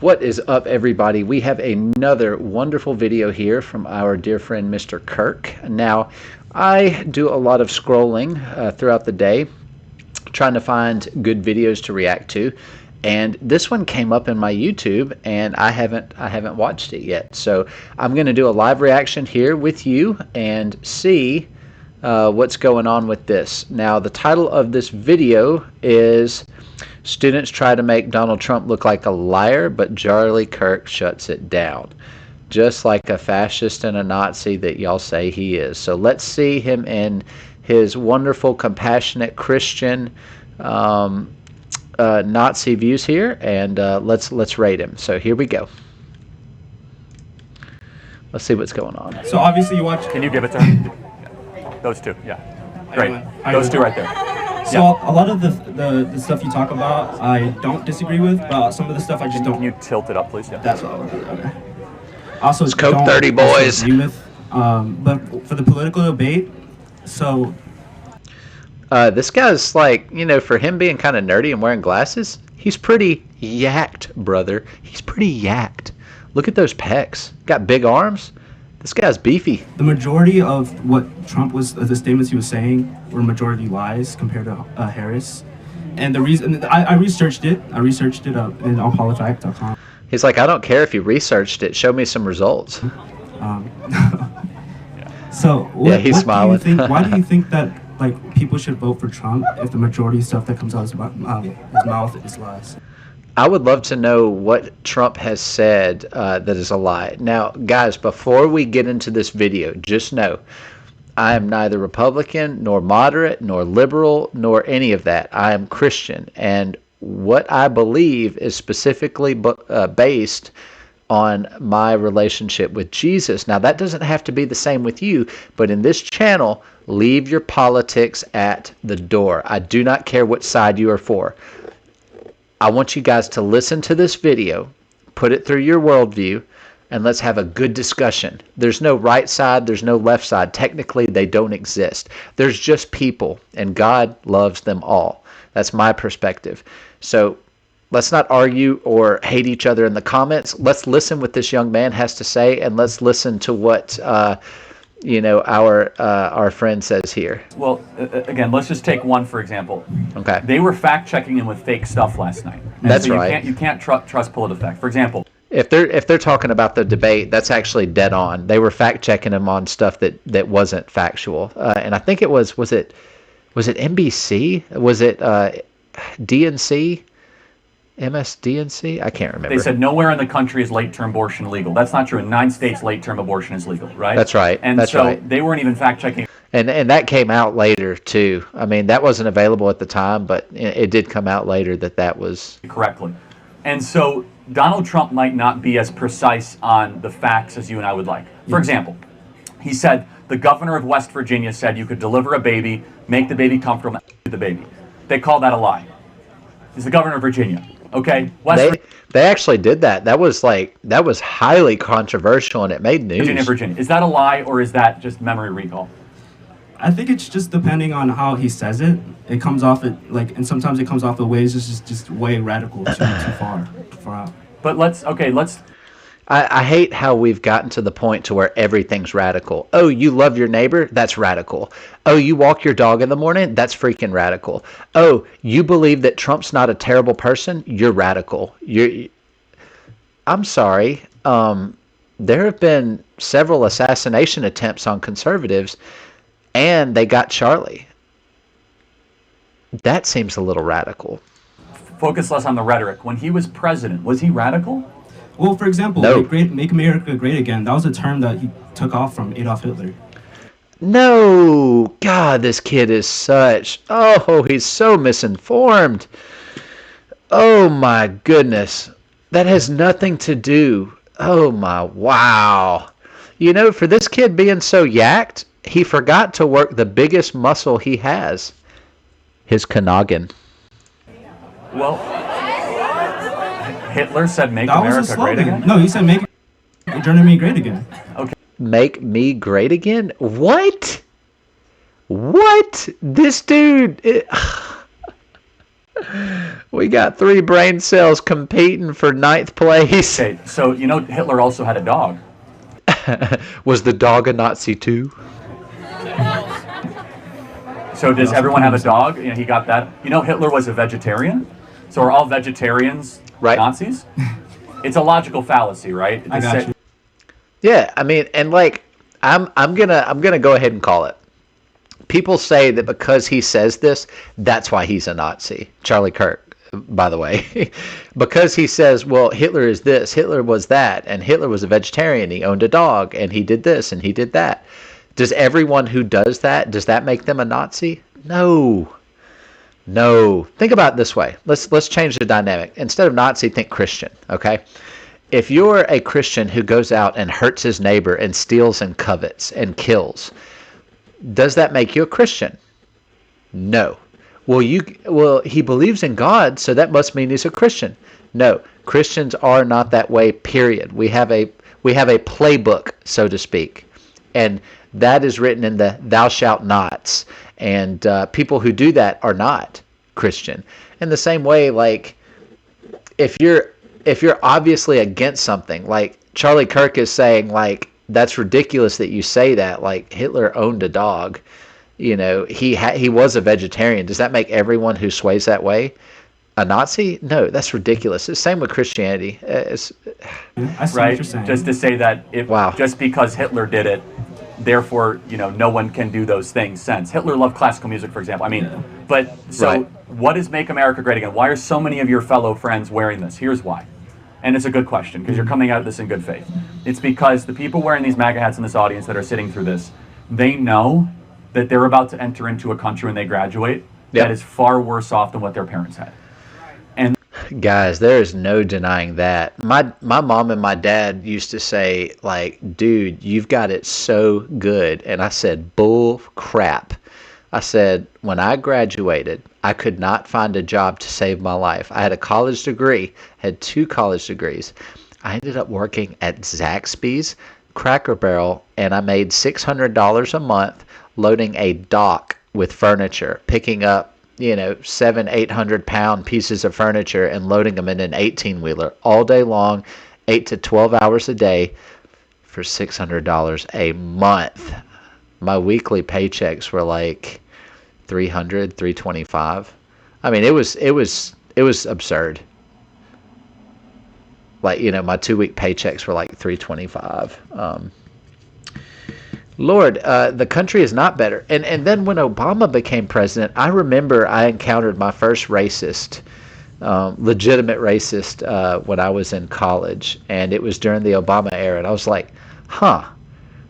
What is up, everybody? We have another wonderful video here from our dear friend Mr. Kirk. Now, I do a lot of scrolling throughout the day trying to find good videos to react to, and this one came up in my YouTube and I haven't watched it yet. So I'm going to do a live reaction here with you and see what's going on with this. Now, the title of this video is "Students Try to Make Donald Trump Look Like a Liar, but Charlie Kirk Shuts It Down." Just like a fascist and a Nazi that y'all say he is. So let's see him in his wonderful, compassionate, Christian Nazi views here, and let's rate him. So here we go. Let's see what's going on. So obviously you watch. Can you give it to her? Those two, yeah. Great. Those two right there. So a lot of the stuff you talk about, I don't disagree with, but some of the stuff I just don't. Can you tilt it up, please? Yeah. That's what I want to do. Okay. Also, it's Coke 30, boys. Agree with, but for the political debate, so. This guy's like, you know, for him being kind of nerdy and wearing glasses, he's pretty yacked, brother. He's pretty yacked. Look at those pecs. Got big arms. This guy's beefy. The majority of what Trump was, the statements he was saying, were majority lies compared to Harris. And the reason, I researched it. I researched it up in onpolifact.com. He's like, I don't care if you researched it. Show me some results. So, yeah, he's smiling. Why do you think that like people should vote for Trump if the majority of stuff that comes out of his mouth is lies? I would love to know what Trump has said that is a lie. Now, guys, before we get into this video, just know I am neither Republican, nor moderate, nor liberal, nor any of that. I am Christian, and what I believe is specifically based on my relationship with Jesus. Now, that doesn't have to be the same with you, but in this channel, leave your politics at the door. I do not care what side you are for. I want you guys to listen to this video, put it through your worldview, and let's have a good discussion. There's no right side, there's no left side. Technically, they don't exist. There's just people, and God loves them all. That's my perspective. So let's not argue or hate each other in the comments. Let's listen what this young man has to say, and let's listen to what you know, our friend says here. Well, again, let's just take one for example. Okay. They were fact checking him with fake stuff last night. And that's so right. You can't trust PolitiFact. For example, if they're talking about the debate, that's actually dead on. They were fact checking him on stuff that wasn't factual, and I think it was it NBC? Was it DNC? MSDNC? I can't remember. They said nowhere in the country is late-term abortion legal. That's not true. In 9 states, late-term abortion is legal, right? That's right. And that's so right. They weren't even fact-checking. And that came out later, too. I mean, that wasn't available at the time, but it did come out later that was... Correctly. And so Donald Trump might not be as precise on the facts as you and I would like. For example, he said the governor of West Virginia said you could deliver a baby, make the baby comfortable, and the baby. They call that a lie. He's the governor of Virginia. Okay, they actually did that. That was highly controversial, and it made news. Virginia. Is that a lie, or is that just memory recall? I think it's just depending on how he says it. It comes off and sometimes it comes off the ways just way radical, too far out. But let's. I hate how we've gotten to the point to where everything's radical. Oh, you love your neighbor? That's radical. Oh, you walk your dog in the morning? That's freaking radical. Oh, you believe that Trump's not a terrible person? You're radical. I'm sorry. There have been several assassination attempts on conservatives, and they got Charlie. That seems a little radical. Focus less on the rhetoric. When he was president, was he radical? Well, for example, no. Make America Great Again, that was a term that he took off from Adolf Hitler. No, God, this kid is he's so misinformed. Oh my goodness. That has nothing to do. Oh my, wow. You know, for this kid being so yacked, he forgot to work the biggest muscle he has, his noggin. Well, Hitler said make America great again? No, he said make Germany great again. Okay. Make me great again? What? What? This dude... We got 3 brain cells competing for ninth place. Okay, so you know Hitler also had a dog. Was the dog a Nazi too? So does everyone have a dog? You know, he got that. You know Hitler was a vegetarian? So are all vegetarians Right. Nazis? It's a logical fallacy, right? I got you. Yeah, I mean, and like I'm gonna go ahead and call it. People say that because he says this, that's why he's a Nazi. Charlie Kirk, by the way. Because he says, well, Hitler is this, Hitler was that, and Hitler was a vegetarian, he owned a dog, and he did this, and he did that. Does everyone who does that make them a Nazi? No. No. Think about it this way. Let's change the dynamic. Instead of Nazi, think Christian, okay? If you're a Christian who goes out and hurts his neighbor and steals and covets and kills, does that make you a Christian? No. Well, he believes in God, so that must mean he's a Christian. No. Christians are not that way, period. We have a playbook, so to speak. And that is written in the thou shalt nots. And people who do that are not Christian. In the same way, like, if you're obviously against something, like Charlie Kirk is saying, like, that's ridiculous that you say that, like Hitler owned a dog, you know, he was a vegetarian. Does that make everyone who sways that way a Nazi? No, that's ridiculous. It's the same with Christianity. I see what Right? you're saying. Just to say that if Wow. just because Hitler did it, therefore, you know, no one can do those things since. Hitler loved classical music, for example. I mean, but so Right. what does Make America Great Again? Why are so many of your fellow friends wearing this? Here's why. And it's a good question because you're coming out of this in good faith. It's because the people wearing these MAGA hats in this audience that are sitting through this, they know that they're about to enter into a country when they graduate Yep. that is far worse off than what their parents had. And Guys, there is no denying that. My mom and my dad used to say, like, dude, you've got it so good. And I said, bull crap. I said, when I graduated, I could not find a job to save my life. I had a college degree, had 2 college degrees. I ended up working at Zaxby's, Cracker Barrel, and I made $600 a month loading a dock with furniture, picking up, you know, 700-800 pound pieces of furniture and loading them in an 18-wheeler all day long, 8 to 12 hours a day for $600 a month. My weekly paychecks were like $300, $325. I mean, it was absurd. Like, you know, my 2-week paychecks were like $325. Lord, the country is not better. And then when Obama became president, I remember I encountered my first racist, legitimate racist, when I was in college, and it was during the Obama era, and I was like, huh,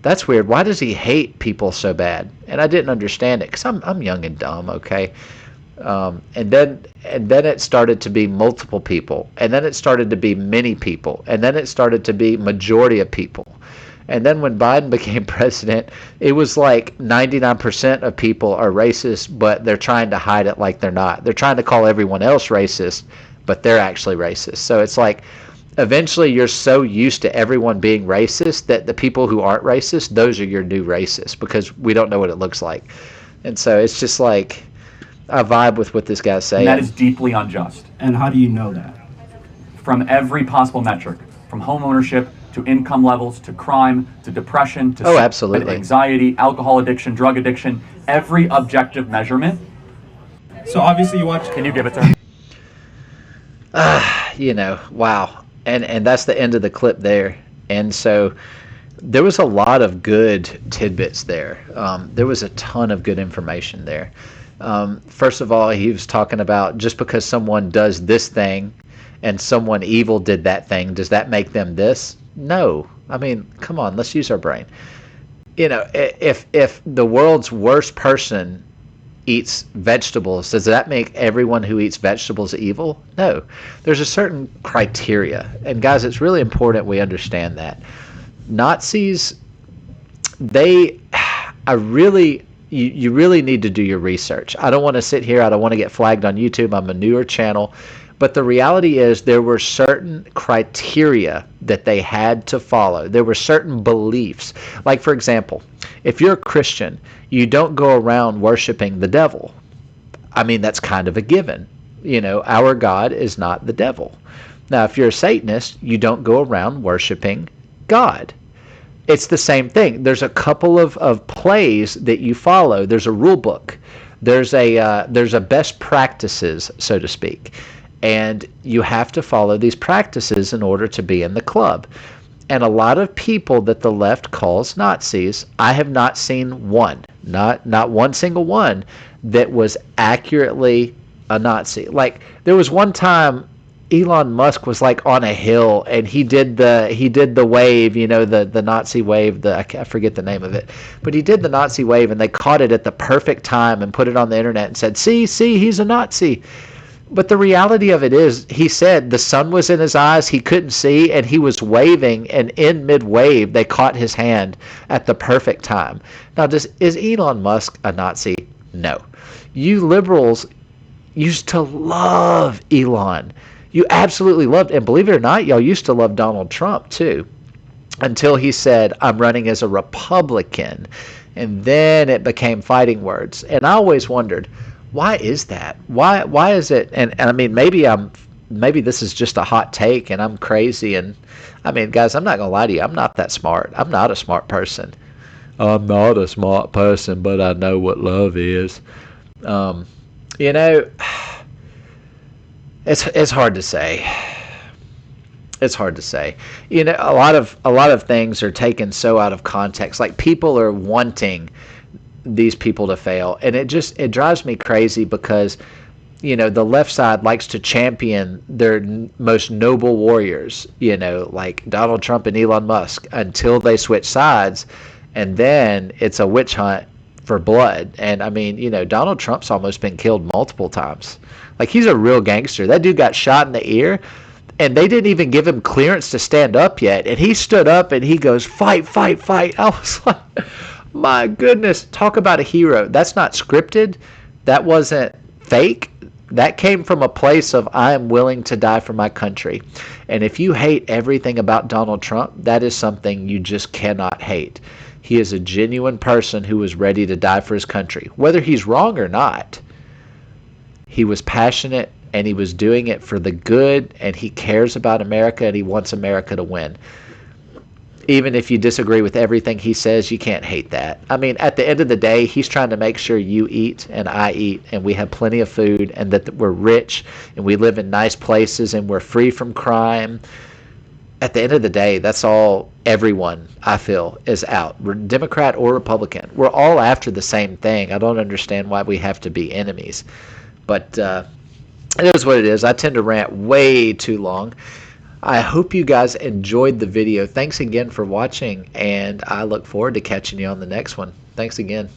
that's weird. Why does he hate people so bad? And I didn't understand it because I'm young and dumb, okay? And then it started to be multiple people, and then it started to be many people, and then it started to be majority of people. And then when Biden became president, it was like 99% of people are racist, but they're trying to hide it like they're not. They're trying to call everyone else racist, but they're actually racist. So it's like eventually you're so used to everyone being racist that the people who aren't racist, those are your new racists because we don't know what it looks like. And so it's just like I vibe with what this guy's saying. And that is deeply unjust. And how do you know that? From every possible metric, from home ownership to income levels to crime to depression to absolutely. anxiety, alcohol addiction, drug addiction, every objective measurement. So obviously you watch. Can you give it to her? You know, wow. And that's the end of the clip there. And so there was a lot of good tidbits there. There was a ton of good information there. First of all, he was talking about just because someone does this thing and someone evil did that thing, does that make them this? No. I mean, come on, let's use our brain. You know, if the world's worst person eats vegetables, does that make everyone who eats vegetables evil? No. There's a certain criteria. And guys, it's really important we understand that. Nazis, you really need to do your research. I don't want to sit here. I don't want to get flagged on YouTube. I'm a newer channel. But the reality is there were certain criteria that they had to follow. There were certain beliefs. Like, for example, if you're a Christian, you don't go around worshiping the devil. I mean, that's kind of a given. Our God is not the devil. Now, if you're a Satanist, you don't go around worshiping God. It's the same thing. There's a couple of plays that you follow. There's a rule book. There's a best practices, so to speak, and you have to follow these practices in order to be in the club. And a lot of people that the left calls Nazis, I have not seen one, not one single one, that was accurately a Nazi. Like, there was one time Elon Musk was like on a hill and he did the wave, the Nazi wave, I forget the name of it, but he did the Nazi wave and they caught it at the perfect time and put it on the internet and said, see, he's a Nazi. But the reality of it is, he said the sun was in his eyes, he couldn't see, and he was waving, and in mid-wave, they caught his hand at the perfect time. Now, is Elon Musk a Nazi? No. You liberals used to love Elon. You absolutely loved, and believe it or not, y'all used to love Donald Trump, too, until he said, I'm running as a Republican, and then it became fighting words. And I always wondered, why is that? Why is it? And I mean, maybe this is just a hot take and I'm crazy. And I mean, guys, I'm not gonna lie to you. I'm not that smart. I'm not a smart person. I'm not a smart person, but I know what love is. It's hard to say. It's hard to say. A lot of things are taken so out of context. Like, people are wanting these people to fail, and it drives me crazy because the left side likes to champion their most noble warriors, like Donald Trump and Elon Musk, until they switch sides, and then it's a witch hunt for blood. And I mean, Donald Trump's almost been killed multiple times. Like, he's a real gangster. That dude got shot in the ear and they didn't even give him clearance to stand up yet, and he stood up and he goes, fight, fight, fight. I was like, my goodness, talk about a hero. That's not scripted. That wasn't fake. That came from a place of, I am willing to die for my country. And if you hate everything about Donald Trump, that is something you just cannot hate. He is a genuine person who was ready to die for his country. Whether he's wrong or not, he was passionate and he was doing it for the good, and he cares about America and he wants America to win. Even if you disagree with everything he says, you can't hate that. I mean, at the end of the day, he's trying to make sure you eat and I eat and we have plenty of food and that we're rich and we live in nice places and we're free from crime. At the end of the day, that's all everyone, I feel, is out. We're Democrat or Republican. We're all after the same thing. I don't understand why we have to be enemies. But it is what it is. I tend to rant way too long. I hope you guys enjoyed the video. Thanks again for watching, and I look forward to catching you on the next one. Thanks again.